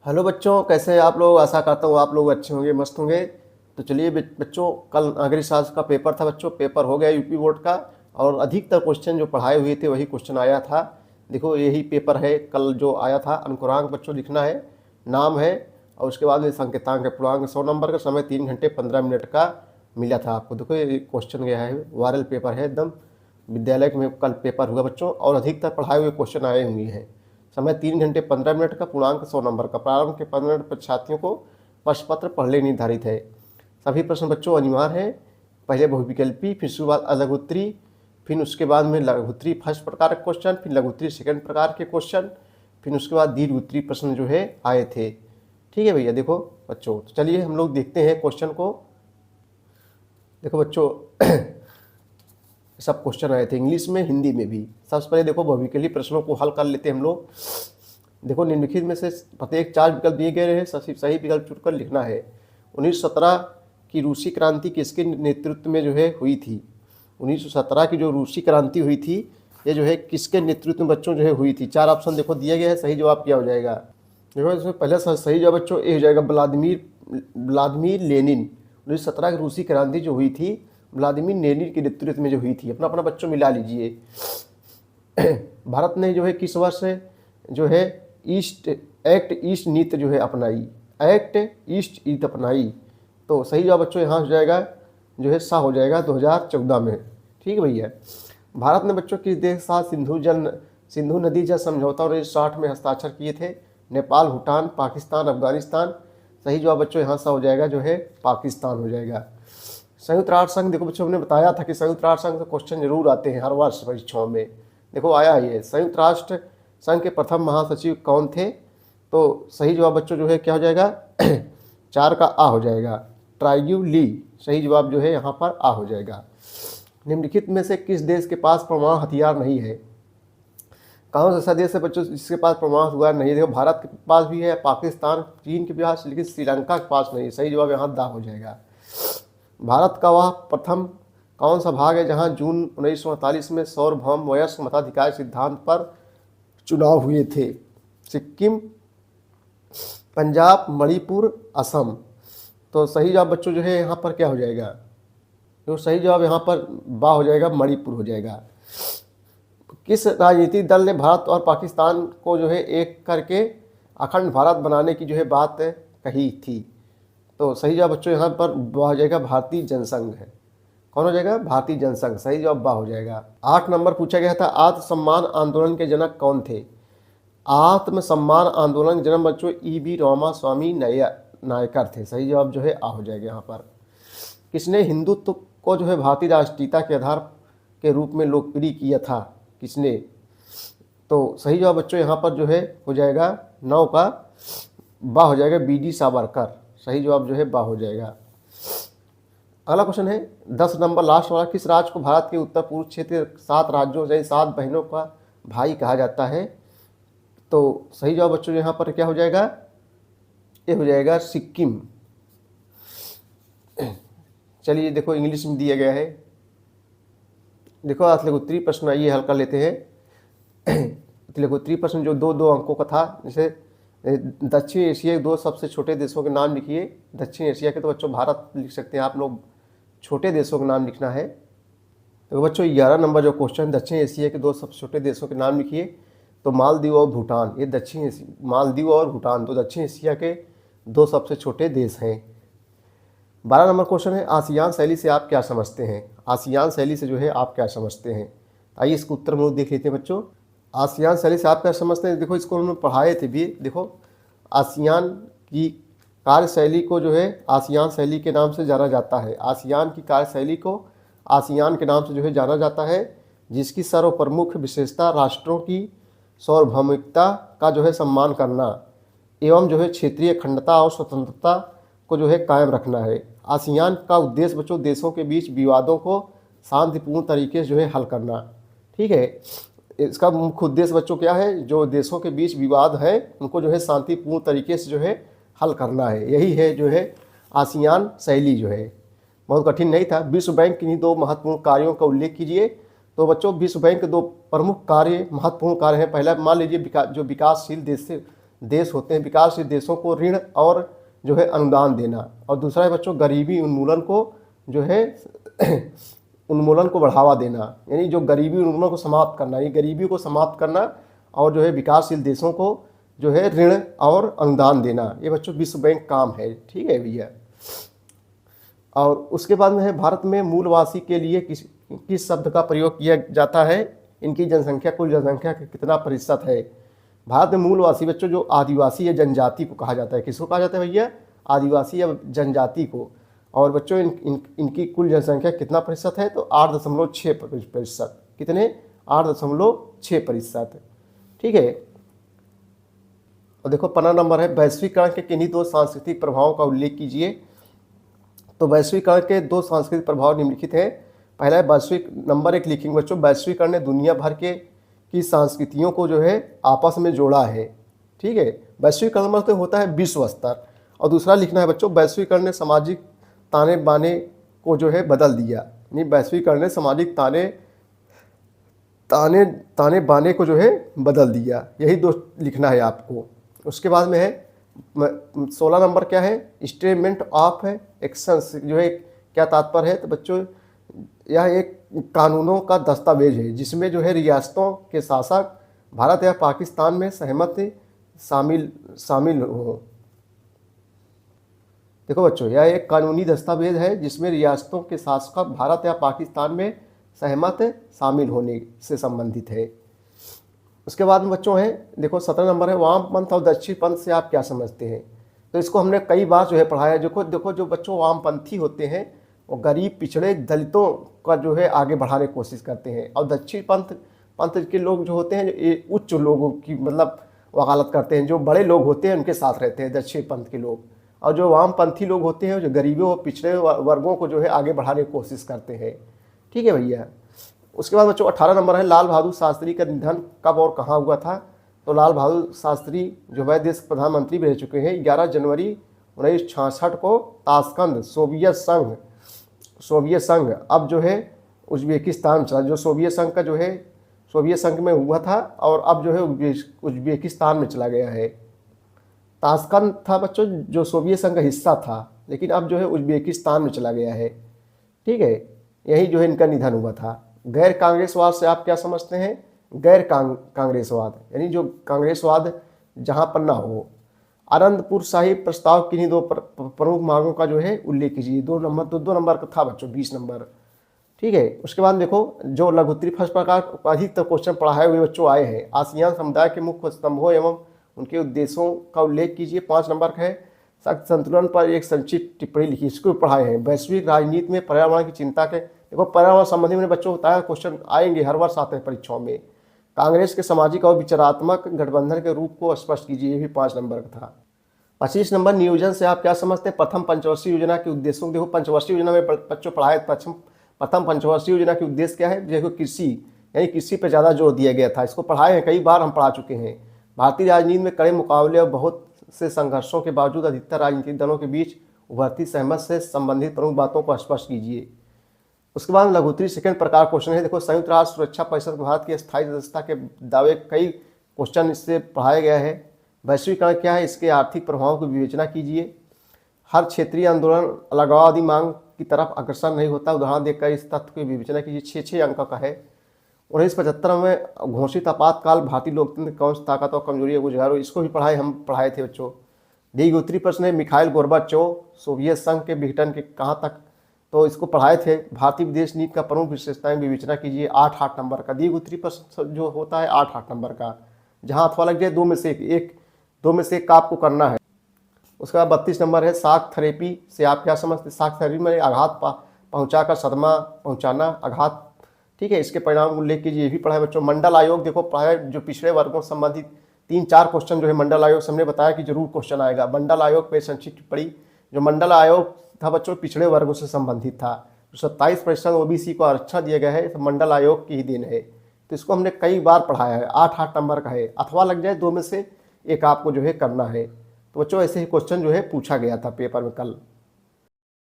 Hello बच्चों, कैसे हैं आप लोग। आशा करता हूँ आप लोग अच्छे होंगे, मस्त होंगे। तो चलिए बच्चों, कल नागरिक शास्त्र का पेपर था बच्चों। पेपर हो गया यूपी बोर्ड का, और अधिकतर क्वेश्चन जो पढ़ाए हुए थे वही क्वेश्चन आया था। देखो यही पेपर है कल जो आया था। अंकुरांक बच्चों लिखना है, नाम है, और उसके बाद में संकेतांक है। पूर्णांक 100 नंबर का, समय 3 घंटे 15 मिनट का मिला था आपको। देखो ये क्वेश्चन गया है, वायरल पेपर है एकदम। विद्यालय में कल पेपर हुआ बच्चों, और अधिकतर पढ़ाए हुए क्वेश्चन आए हुए हैं। समय 3 घंटे 15 मिनट का, पूर्णांक 100 नंबर का। प्रारंभ के 15 मिनट पर छात्रियों को प्रश्न पत्र पढ़ने निर्धारित है। सभी प्रश्न बच्चों अनिवार्य है। पहले बहुविकल्पी, फिर उसके बाद अलगोत्री, फिर उसके बाद में लघुत्तरी फर्स्ट प्रकार के क्वेश्चन, फिर लघुत्तरी सेकंड प्रकार के क्वेश्चन, फिर उसके बाद दीर्घ प्रश्न जो है आए थे। ठीक है भैया। देखो बच्चों, तो चलिए हम लोग देखते हैं क्वेश्चन को। देखो बच्चों सब क्वेश्चन आए थे इंग्लिश में, हिंदी में भी। सबसे पहले देखो भविकली प्रश्नों को हल कर लेते हैं हम लोग। देखो निम्नलिखित में से प्रत्येक 4 विकल्प दिए गए हैं, सही विकल्प चुनकर लिखना है। 1917 की रूसी क्रांति किसके नेतृत्व में जो है हुई थी। 1917 की जो रूसी क्रांति हुई थी, ये जो है किसके नेतृत्व में बच्चों जो है हुई थी। 4 ऑप्शन देखो दिए गए हैं, सही जवाब क्या हो जाएगा। देखो इसमें पहले सही जवाब बच्चों ए हो जाएगा, व्लादिमीर व्लादिमीर लेनिन। 1917 की रूसी क्रांति जो हुई थी, व्लादिमीर लेनिन के नेतृत्व में जो हुई थी। अपना अपना बच्चों मिला लीजिए। भारत ने जो है किस वर्ष जो है एक्ट ईस्ट नीति जो है अपनाई। एक्ट ईस्ट नीति अपनाई। तो सही जवाब बच्चों यहाँ हो जाएगा जो है सा हो जाएगा 2014 में। ठीक है भैया। भारत ने बच्चों किस देश के साथ सिंधु नदी जल समझौता 1960 में हस्ताक्षर किए थे। नेपाल, भूटान, पाकिस्तान, अफगानिस्तान। सही जवाब बच्चों यहाँ सा हो जाएगा जो है पाकिस्तान हो जाएगा। संयुक्त राष्ट्र संघ, देखो बच्चों हमने बताया था कि संयुक्त राष्ट्र संघ से क्वेश्चन जरूर आते हैं हर वर्ष परीक्षाओं में। देखो आया ये, संयुक्त राष्ट्र संघ के प्रथम महासचिव कौन थे। तो सही जवाब बच्चों जो है क्या हो जाएगा 4 का आ हो जाएगा, ट्राइग्यू ली। सही जवाब जो है यहाँ पर आ हो जाएगा। निम्नलिखित में से किस देश के पास परमाणु हथियार नहीं है। कौन सा ऐसा देश है बच्चों जिसके पास परमाणु हथियार नहीं है। देखो भारत के पास भी है, पाकिस्तान, चीन के पास, लेकिन श्रीलंका के पास नहीं। सही जवाब यहाँ दा हो जाएगा। भारत का वह प्रथम कौन सा भाग है जहां जून 1948 में सार्वभौम वयस्क मताधिकार सिद्धांत पर चुनाव हुए थे। सिक्किम, पंजाब, मणिपुर, असम। तो सही जवाब बच्चों जो है यहाँ पर क्या हो जाएगा। तो सही जवाब यहाँ पर बा हो जाएगा, मणिपुर हो जाएगा। किस राजनीतिक दल ने भारत और पाकिस्तान को जो है एक करके अखंड भारत बनाने की जो है बात कही थी। तो सही जवाब बच्चों यहाँ पर बा हो जाएगा, भारतीय जनसंघ है। कौन हो जाएगा, भारतीय जनसंघ। सही जवाब बा हो जाएगा। 8 नंबर पूछा गया था, आत्मसम्मान आंदोलन के जनक कौन थे। आत्मसम्मान आंदोलन के जनक बच्चों ई.बी. रामास्वामी नायकर थे। सही जवाब जो है आ हो जाएगा यहाँ पर। किसने हिंदुत्व को जो है भारतीय राष्ट्रीयता के आधार के रूप में लोकप्रिय किया था, किसने। तो सही जवाब बच्चों यहाँ पर जो है हो जाएगा 9 का बा हो जाएगा, बी.डी. सावरकर। सही जवाब जो है बा हो जाएगा। अगला क्वेश्चन है 10 नंबर लास्ट वाला, किस राज्य को भारत के उत्तर पूर्व क्षेत्र 7 राज्यों से 7 बहनों का भाई कहा जाता है। तो सही जवाब बच्चों यहाँ पर क्या हो जाएगा, ये हो जाएगा सिक्किम। चलिए देखो इंग्लिश में दिया गया है। देखो अतलेगोत्री प्रश्न आइए हल कर लेते हैं। अतलेगोत्री प्रश्न जो 2-2 अंकों का था, जैसे दक्षिण एशिया के 2 सबसे छोटे देशों के नाम लिखिए। दक्षिण एशिया के तो बच्चों भारत लिख सकते हैं आप लोग, छोटे देशों के नाम लिखना है। तो बच्चों 11 नंबर जो क्वेश्चन, दक्षिण एशिया के 2 सबसे छोटे देशों के नाम लिखिए। तो मालदीव और भूटान, ये मालदीव और भूटान तो दक्षिण एशिया के 2 सबसे छोटे देश हैं। 12 नंबर क्वेश्चन है, आसियान शैली से आप क्या समझते हैं। आसियान शैली से जो है आप क्या समझते हैं। आइए इसको उत्तर में देख लेते हैं बच्चों। आसियान शैली से आप क्या समझते हैं। देखो इसको उन्होंने पढ़ाए थे भी। देखो आसियान की कार्यशैली को जो है आसियान शैली के नाम से जाना जाता है। आसियान की कार्यशैली को आसियान के नाम से जो है जाना जाता है, जिसकी सर्वप्रमुख विशेषता राष्ट्रों की सार्वभौमिकता का जो है सम्मान करना एवं जो है क्षेत्रीय अखंडता और स्वतंत्रता को जो है कायम रखना है। आसियान का उद्देश्य बच्चों देशों के बीच विवादों को शांतिपूर्ण तरीके से जो है हल करना। ठीक है, इसका मुख्य उद्देश्य बच्चों क्या है, जो देशों के बीच विवाद है उनको जो है शांतिपूर्ण तरीके से जो है हल करना है। यही है जो है आसियान शैली जो है। बहुत कठिन नहीं था। विश्व बैंक की 2 महत्वपूर्ण कार्यों का उल्लेख कीजिए। तो बच्चों विश्व बैंक के 2 प्रमुख कार्य महत्वपूर्ण कार्य हैं। पहला मान लीजिए जो विकासशील देश होते हैं, विकासशील देशों को ऋण और जो है अनुदान देना, और दूसरा है बच्चों गरीबी उन्मूलन को जो है उन्मूलन को बढ़ावा देना, यानी जो गरीबी उन्मूलन को समाप्त करना, ये गरीबी को समाप्त करना, और जो है विकासशील देशों को जो है ऋण और अनुदान देना, ये बच्चों विश्व बैंक काम है। ठीक है भैया। और उसके बाद में है भारत में मूलवासी के लिए किस शब्द का प्रयोग किया जाता है, इनकी जनसंख्या कुल जनसंख्या का कितना प्रतिशत है। भारत में मूलवासी बच्चों जो आदिवासी या जनजाति को कहा जाता है, किसको कहा जाता है भैया, आदिवासी या जनजाति को। और बच्चों इनकी कुल जनसंख्या कितना प्रतिशत है, तो 8.6%। कितने, 8.6%। ठीक है। और देखो 15 नंबर है, वैश्वीकरण के किन्हीं दो सांस्कृतिक प्रभावों का उल्लेख कीजिए। तो वैश्वीकरण के दो सांस्कृतिक प्रभाव निम्नलिखित हैं। पहला है वैश्विक, नंबर 1 लिखेंगे बच्चों, वैश्वीकरण ने दुनिया भर की संस्कृतियों को जो है आपस में जोड़ा है। ठीक है, वैश्वीकरण मतलब होता है विश्व स्तर। और दूसरा लिखना है बच्चों, वैश्वीकरण ने सामाजिक ताने बाने को जो है बदल दिया, यानी वैश्वीकरण ने सामाजिक ताने बाने को जो है बदल दिया। यही दो लिखना है आपको। उसके बाद में है 16 नंबर क्या है, स्टेटमेंट ऑफ एक्शंस जो है क्या तात्पर्य है। तो बच्चों यह एक कानूनों का दस्तावेज है जिसमें जो है रियासतों के शासक भारत या पाकिस्तान में सहमति शामिल हो। देखो बच्चों, यह एक कानूनी दस्तावेज है जिसमें रियासतों के शासक भारत या पाकिस्तान में सहमत शामिल होने से संबंधित है। उसके बाद में बच्चों है देखो 17 नंबर है, वामपंथ और दक्षिणपंथ से आप क्या समझते हैं। तो इसको हमने कई बार जो है पढ़ाया है। देखो जो बच्चों वामपंथी होते हैं वो गरीब पिछड़े दलितों का जो है आगे बढ़ाने की कोशिश करते हैं, और दक्षिण पंथ के लोग जो होते हैं ये उच्च लोगों की मतलब वकालत करते हैं, जो बड़े लोग होते हैं उनके साथ रहते हैं दक्षिण पंथ के लोग। और जो वामपंथी लोग होते हैं जो गरीबों और पिछड़े वर्गों को जो है आगे बढ़ाने की कोशिश करते हैं। ठीक है भैया। उसके बाद बच्चों 18 नंबर है, लाल बहादुर शास्त्री का निधन कब और कहाँ हुआ था। तो लाल बहादुर शास्त्री जो है देश के प्रधानमंत्री भी रह चुके हैं। 11 जनवरी 1966 को ताशकंद सोवियत संघ अब जो है उज्बेकिस्तान चला, जो सोवियत संघ का जो है सोवियत संघ में हुआ था और अब जो है उज्बेकिस्तान में चला गया है। ताशकंद था बच्चों जो सोवियत संघ का हिस्सा था, लेकिन अब जो है उज्बेकिस्तान में चला गया है। ठीक है, यही जो है इनका निधन हुआ था। गैर कांग्रेसवाद से आप क्या समझते हैं, गैर कांग्रेसवाद यानी जो कांग्रेसवाद जहाँ पर ना हो। आनंदपुर साहिब प्रस्ताव किन्हीं दो प्रमुख मांगों का जो है उल्लेख कीजिए। दो नंबर का था बच्चों, 20 नंबर। ठीक है। उसके बाद देखो जो लघुत्तरी फर्स्ट प्रकार अधिकतर क्वेश्चन पढ़ाए हुए बच्चों आए हैं। आसियान समुदाय के मुख्य स्तंभों एवं उनके उद्देश्यों का उल्लेख कीजिए। 5 नंबर का है शक्ति संतुलन पर एक संक्षिप्त टिप्पणी लिखी, इसको पढ़ाए हैं। वैश्विक राजनीति में पर्यावरण की चिंता के, देखो पर्यावरण संबंधी मैंने बच्चों बताया क्वेश्चन आएंगे, हर वर्ष आते हैं परीक्षाओं में। कांग्रेस के सामाजिक और विचारात्मक गठबंधन के रूप को स्पष्ट कीजिए, ये भी 5 नंबर का था। 25 नंबर नियोजन से आप क्या समझते हैं। प्रथम पंचवर्षीय योजना के उद्देश्यों, देखो पंचवर्षीय योजना में बच्चों पढ़ाए। प्रथम पंचवर्षीय योजना के उद्देश्य क्या है, देखो कृषि यानी कृषि पर ज़्यादा जोर दिया गया था, इसको पढ़ाए हैं, कई बार हम पढ़ा चुके हैं। भारतीय राजनीति में कड़े मुकाबले और बहुत से संघर्षों के बावजूद अधिकतर राजनीतिक दलों के बीच उभरती सहमत से संबंधित प्रमुख बातों को स्पष्ट कीजिए। उसके बाद लघुत्तरी सेकंड प्रकार क्वेश्चन है। देखो संयुक्त राष्ट्र सुरक्षा परिषद भारत की स्थायी सदस्यता के दावे, कई क्वेश्चन इससे पढ़ाया गया है। वैश्वीकरण क्या है, इसके आर्थिक प्रभावों की विवेचना कीजिए। हर क्षेत्रीय आंदोलन अलगाववादी मांग की तरफ अग्रसर नहीं होता, उदाहरण देखकर इस तथ्य की विवेचना कीजिए। 6 अंक का है। 1975 में घोषित आपातकाल भारतीय लोकतंत्र कौन सी ताकत और कमजोरी को उजागर, इसको भी हम पढ़ाए थे बच्चों। डी उत्तरी प्रश्न है, मिखाइल गोर्बाचोव सोवियत संघ के विघटन के कहाँ तक, तो इसको पढ़ाए थे। भारतीय विदेश नीति का प्रमुख विशेषताएं विवेचना कीजिए। 8 नंबर का दी उत्तरी प्रश्न जो होता है 8 नंबर का, जहाँ अथवा लग जाए दो में से एक आपको करना है। उसके बाद 32 नंबर है, शाक थेरेपी से आप क्या समझते हैं। शाक थेरेपी में आघात पहुँचाकर सदमा पहुँचाना, आघात। ठीक है, इसके परिणाम उल्लेख कीजिए, ये भी पढ़ा है बच्चों। मंडल आयोग देखो पढ़ा है, जो पिछड़े वर्गों से संबंधित 3-4 क्वेश्चन जो है मंडल आयोग से हमने बताया कि जरूर क्वेश्चन आएगा। मंडल आयोग पे संक्षिप्त टिप्पणी, जो मंडल आयोग था बच्चों पिछड़े वर्गों से संबंधित था। 27% ओबीसी को आरक्षण दिया गया है, तो मंडल आयोग की ही देन है। तो इसको हमने कई बार पढ़ाया है। 8 नंबर का है, अथवा लग जाए दो में से एक आपको जो है करना है। तो बच्चों ऐसे ही क्वेश्चन जो है पूछा गया था पेपर में कल।